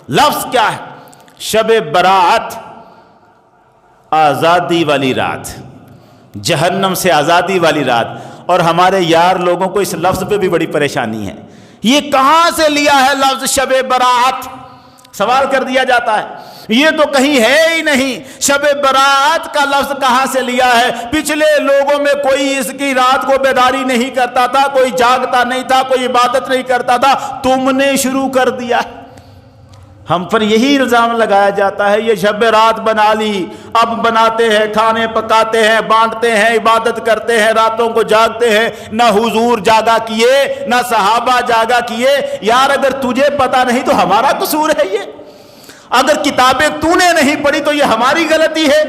لفظ کیا ہے؟ شب برات، آزادی والی رات، جہنم سے آزادی والی رات۔ اور ہمارے یار لوگوں کو اس لفظ پہ بھی بڑی پریشانی ہے، یہ کہاں سے لیا ہے لفظ شب برات؟ سوال کر دیا جاتا ہے، یہ تو کہیں ہے ہی نہیں، شب برات کا لفظ کہاں سے لیا ہے؟ پچھلے لوگوں میں کوئی اس کی رات کو بیداری نہیں کرتا تھا، کوئی جاگتا نہیں تھا، کوئی عبادت نہیں کرتا تھا، تم نے شروع کر دیا۔ ہم پر یہی الزام لگایا جاتا ہے، یہ شب رات بنا لی، اب بناتے ہیں، کھانے پکاتے ہیں، بانٹتے ہیں، عبادت کرتے ہیں، راتوں کو جاگتے ہیں۔ نہ حضور جاگا کیے، نہ صحابہ جاگا کیے۔ یار اگر تجھے پتا نہیں تو ہمارا قصور ہے یہ؟ اگر کتابیں تو نے نہیں پڑھی تو یہ ہماری غلطی ہے؟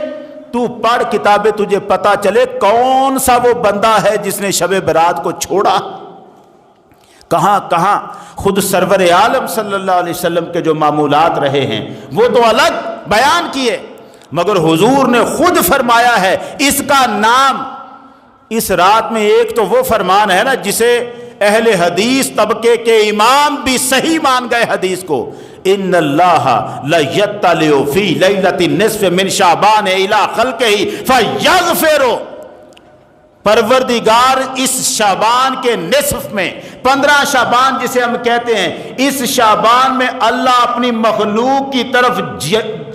تو پڑھ کتابیں، تجھے پتا چلے کون سا وہ بندہ ہے جس نے شب برات کو چھوڑا۔ کہاں کہاں خود سرور عالم صلی اللہ علیہ وسلم کے جو معمولات رہے ہیں وہ تو الگ بیان کیے، مگر حضور نے خود فرمایا ہے اس کا نام اس رات میں۔ ایک تو وہ فرمان ہے نا جسے اہل حدیث طبقے کے امام بھی صحیح مان گئے حدیث کو، ان اللہ لیطلع فی لیلۃ النصف من شعبان الی خلقہ فیغفر۔ پروردگار اس شعبان کے نصف میں، 15 شعبان جسے ہم کہتے ہیں، اس شعبان میں اللہ اپنی مخلوق کی طرف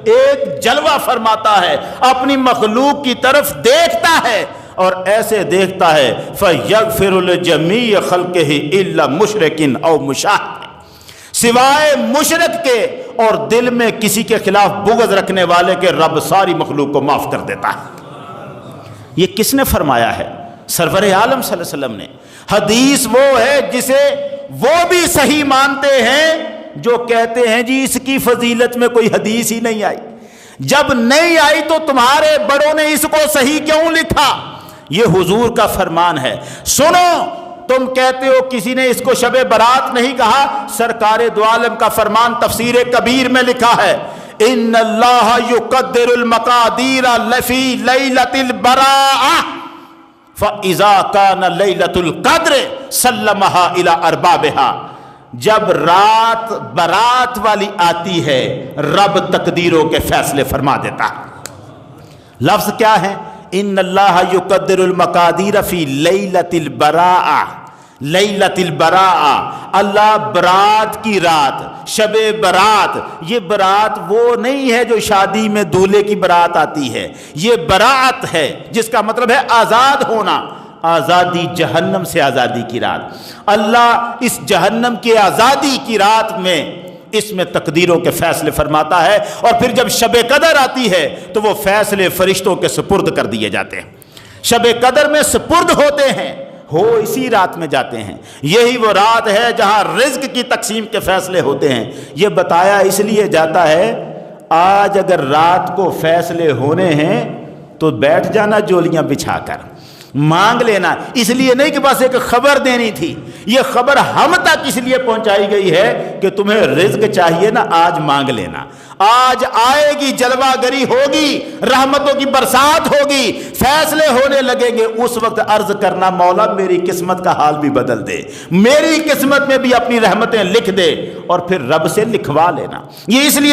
ایک جلوہ فرماتا ہے، اپنی مخلوق کی طرف دیکھتا ہے، اور ایسے دیکھتا ہے فَيَغْفِرُ لِجَمِيعِ خَلْقِهِ إِلَّا مُشْرِكٍ أَوْ مُشَاهِدٍ، سوائے مشرک کے اور دل میں کسی کے خلاف بغض رکھنے والے کے رب ساری مخلوق کو معاف کر دیتا ہے۔ یہ کس نے فرمایا ہے؟ سرور عالم صلی اللہ علیہ وسلم نے۔ حدیث وہ ہے جسے وہ بھی صحیح مانتے ہیں جو کہتے ہیں جی اس کی فضیلت میں کوئی حدیث ہی نہیں آئی۔ جب نہیں آئی تو تمہارے بڑوں نے اس کو صحیح کیوں لکھا؟ یہ حضور کا فرمان ہے۔ سنو، تم کہتے ہو کسی نے اس کو شب برات نہیں کہا، سرکار دو عالم کا فرمان تفسیر کبیر میں لکھا ہے، ان اللہ یقدر المقادیر لفی لیلۃ البراءۃ فاذا کان لیلۃ القدر سلمها الی اربابها۔ جب رات برات والی آتی ہے رب تقدیروں کے فیصلے فرما دیتا ہے۔ لفظ کیا ہے؟ ان اللہ یقدر المقادیر فی لیلۃ البراءۃ، لیلۃ البراءۃ، اللہ برات کی رات، شب برات۔ یہ برات وہ نہیں ہے جو شادی میں دولہے کی برات آتی ہے، یہ برات ہے جس کا مطلب ہے آزاد ہونا، آزادی، جہنم سے آزادی کی رات۔ اللہ اس جہنم کی آزادی کی رات میں اس میں تقدیروں کے فیصلے فرماتا ہے، اور پھر جب شب قدر آتی ہے تو وہ فیصلے فرشتوں کے سپرد کر دیے جاتے ہیں، شب قدر میں سپرد ہوتے ہیں، ہو اسی رات میں جاتے ہیں۔ یہی وہ رات ہے جہاں رزق کی تقسیم کے فیصلے ہوتے ہیں۔ یہ بتایا اس لیے جاتا ہے آج اگر رات کو فیصلے ہونے ہیں تو بیٹھ جانا جولیاں بچھا کر، مانگ لینا، اس لیے نہیں کہ بس ایک خبر دینی تھی، یہ خبر ہم تک اس لیے پہنچائی گئی ہے کہ تمہیں رزق چاہیے نا، آج مانگ لینا، آج آئے گی، جلوہ گری ہوگی، رحمتوں کی برسات ہوگی، فیصلے ہونے لگیں گے، اس وقت عرض کرنا مولا میری قسمت کا حال بھی بدل دے، میری قسمت میں بھی اپنی رحمتیں لکھ دے، اور پھر رب سے لکھوا لینا۔ یہ اس لیے